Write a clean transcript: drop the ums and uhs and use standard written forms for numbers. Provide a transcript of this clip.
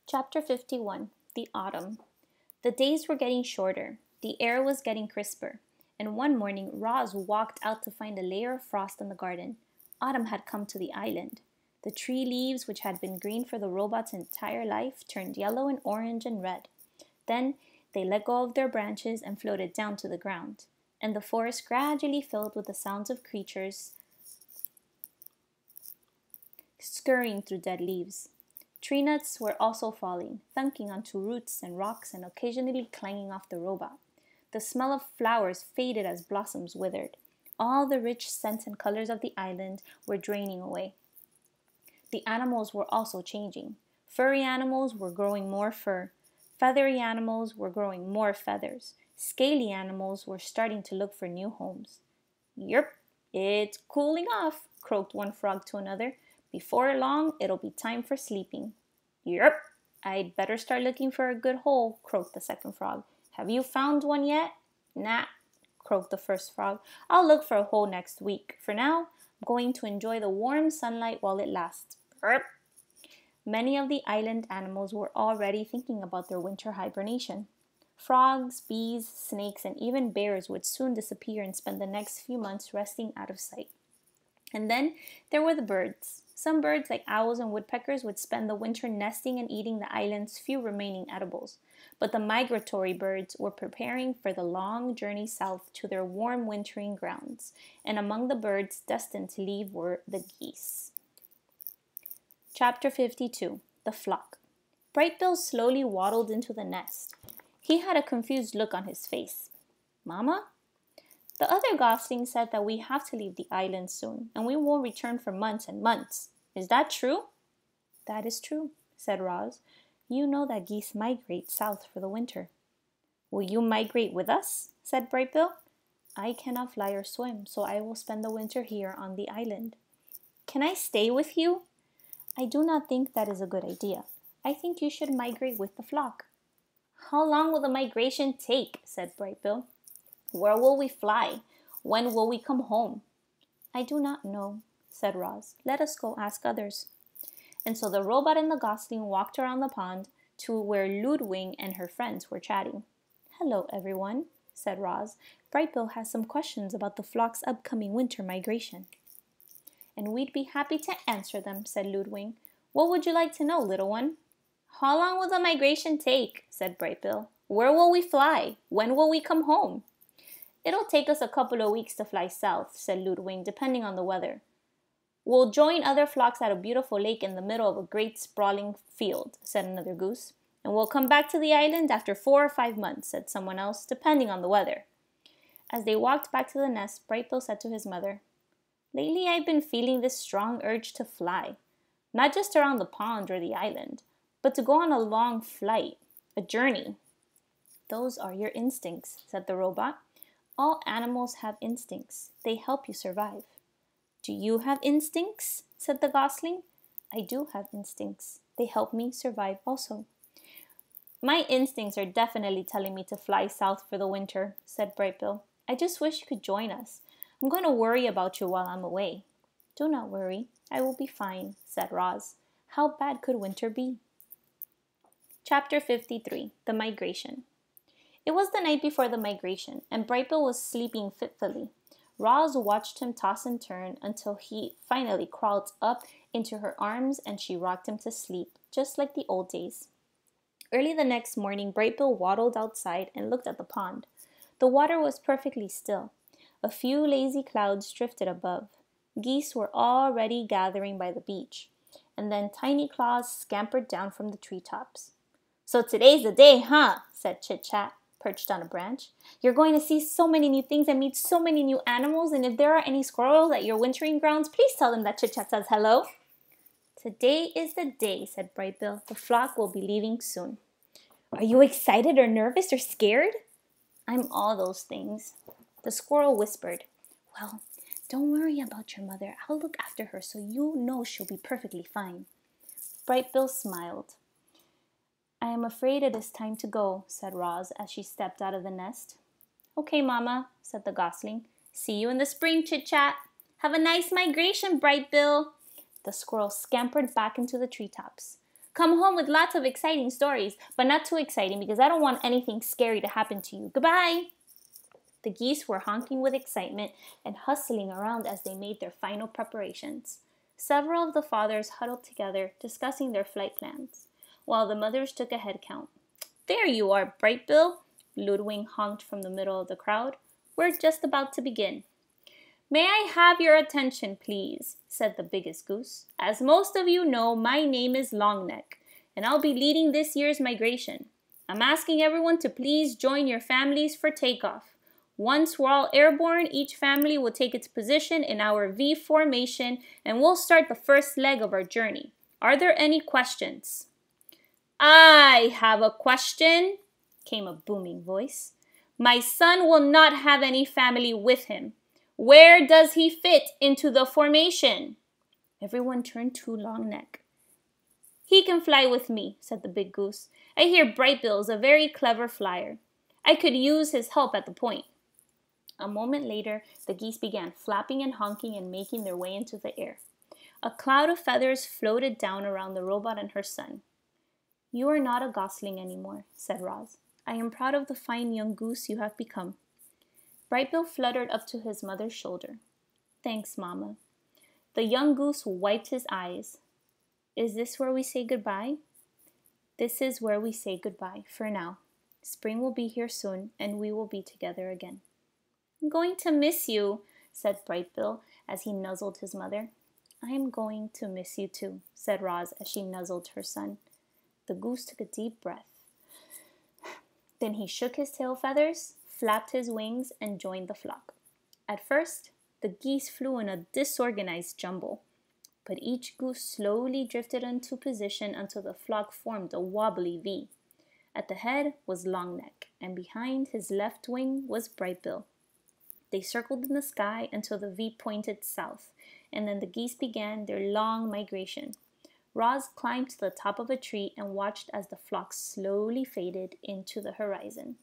Chapter 51. The Autumn. The days were getting shorter, the air was getting crisper, and one morning Roz walked out to find a layer of frost in the garden. Autumn had come to the island. The tree leaves, which had been green for the robot's entire life, turned yellow and orange and red. Then they let go of their branches and floated down to the ground, and the forest gradually filled with the sounds of creatures scurrying through dead leaves. Tree nuts were also falling, thunking onto roots and rocks and occasionally clanging off the robot. The smell of flowers faded as blossoms withered. All the rich scents and colors of the island were draining away. The animals were also changing. Furry animals were growing more fur. Feathery animals were growing more feathers. Scaly animals were starting to look for new homes. "Yerp, it's cooling off," croaked one frog to another. "Before long, it'll be time for sleeping." "Yerp, I'd better start looking for a good hole," croaked the second frog. "Have you found one yet?" "Nah," croaked the first frog. "I'll look for a hole next week. For now, I'm going to enjoy the warm sunlight while it lasts." Yerp. Many of the island animals were already thinking about their winter hibernation. Frogs, bees, snakes, and even bears would soon disappear and spend the next few months resting out of sight. And then there were the birds. Some birds, like owls and woodpeckers, would spend the winter nesting and eating the island's few remaining edibles. But the migratory birds were preparing for the long journey south to their warm wintering grounds, and among the birds destined to leave were the geese. Chapter 52. The Flock. Brightbill slowly waddled into the nest. He had a confused look on his face. "Mama?" "The other goslings said that we have to leave the island soon, and we won't return for months and months. Is that true?" "That is true," said Roz. "You know that geese migrate south for the winter." "Will you migrate with us?" said Brightbill. "I cannot fly or swim, so I will spend the winter here on the island." "Can I stay with you?" "I do not think that is a good idea. I think you should migrate with the flock." "How long will the migration take?" said Brightbill. "Where will we fly? When will we come home?" "I do not know," said Roz. "Let us go ask others." And so the robot and the gosling walked around the pond to where Ludwig and her friends were chatting. "Hello, everyone," said Roz. "Brightbill has some questions about the flock's upcoming winter migration." "And we'd be happy to answer them," said Ludwig. "What would you like to know, little one?" "How long will the migration take?" said Brightbill. "Where will we fly? When will we come home?" "It'll take us a couple of weeks to fly south," said Ludwig, "depending on the weather." "We'll join other flocks at a beautiful lake in the middle of a great sprawling field," said another goose. "And we'll come back to the island after 4 or 5 months," said someone else, "depending on the weather." As they walked back to the nest, Brightbill said to his mother, "Lately I've been feeling this strong urge to fly, not just around the pond or the island, but to go on a long flight, a journey." "Those are your instincts," said the robot. "All animals have instincts. They help you survive." "Do you have instincts?" said the gosling. "I do have instincts. They help me survive also." "My instincts are definitely telling me to fly south for the winter," said Brightbill. "I just wish you could join us. I'm going to worry about you while I'm away." "Do not worry. I will be fine," said Roz. "How bad could winter be?" Chapter 53. The Migration. It was the night before the migration, and Brightbill was sleeping fitfully. Roz watched him toss and turn until he finally crawled up into her arms and she rocked him to sleep, just like the old days. Early the next morning, Brightbill waddled outside and looked at the pond. The water was perfectly still. A few lazy clouds drifted above. Geese were already gathering by the beach, and then Tiny Claus scampered down from the treetops. "So today's the day, huh?" said Chit Chat, perched on a branch. "You're going to see so many new things and meet so many new animals, and if there are any squirrels at your wintering grounds, please tell them that Chit Chat says hello." "Today is the day," said Brightbill. "The flock will be leaving soon." "Are you excited or nervous or scared?" "I'm all those things." The squirrel whispered, "Well, don't worry about your mother. I'll look after her so you know she'll be perfectly fine." Brightbill smiled. "I am afraid it is time to go," said Roz as she stepped out of the nest. "Okay, Mama," said the gosling. "See you in the spring, Chit Chat." "Have a nice migration, Brightbill." The squirrel scampered back into the treetops. Come home with lots of exciting stories, but not too exciting because I don't want anything scary to happen to you. Goodbye! The geese were honking with excitement and hustling around as they made their final preparations. Several of the fathers huddled together, discussing their flight plans, while the mothers took a head count. There you are, Brightbill, Ludwig honked from the middle of the crowd. We're just about to begin. May I have your attention, please, said the biggest goose. As most of you know, my name is Longneck, and I'll be leading this year's migration. I'm asking everyone to please join your families for takeoff. Once we're all airborne, each family will take its position in our V formation, and we'll start the first leg of our journey. Are there any questions? I have a question, came a booming voice. My son will not have any family with him. Where does he fit into the formation? Everyone turned to Longneck. He can fly with me, said the big goose. I hear Brightbill is a very clever flyer. I could use his help at the point. A moment later, the geese began flapping and honking and making their way into the air. A cloud of feathers floated down around the robot and her son. You are not a gosling anymore, said Roz. I am proud of the fine young goose you have become. Brightbill fluttered up to his mother's shoulder. Thanks, Mama. The young goose wiped his eyes. Is this where we say goodbye? This is where we say goodbye, for now. Spring will be here soon, and we will be together again. I'm going to miss you, said Brightbill as he nuzzled his mother. I am going to miss you too, said Roz as she nuzzled her son. The goose took a deep breath. Then he shook his tail feathers, flapped his wings, and joined the flock. At first, the geese flew in a disorganized jumble, but each goose slowly drifted into position until the flock formed a wobbly V. At the head was Longneck, and behind his left wing was Brightbill. They circled in the sky until the V pointed south, and then the geese began their long migration. Roz climbed to the top of a tree and watched as the flock slowly faded into the horizon.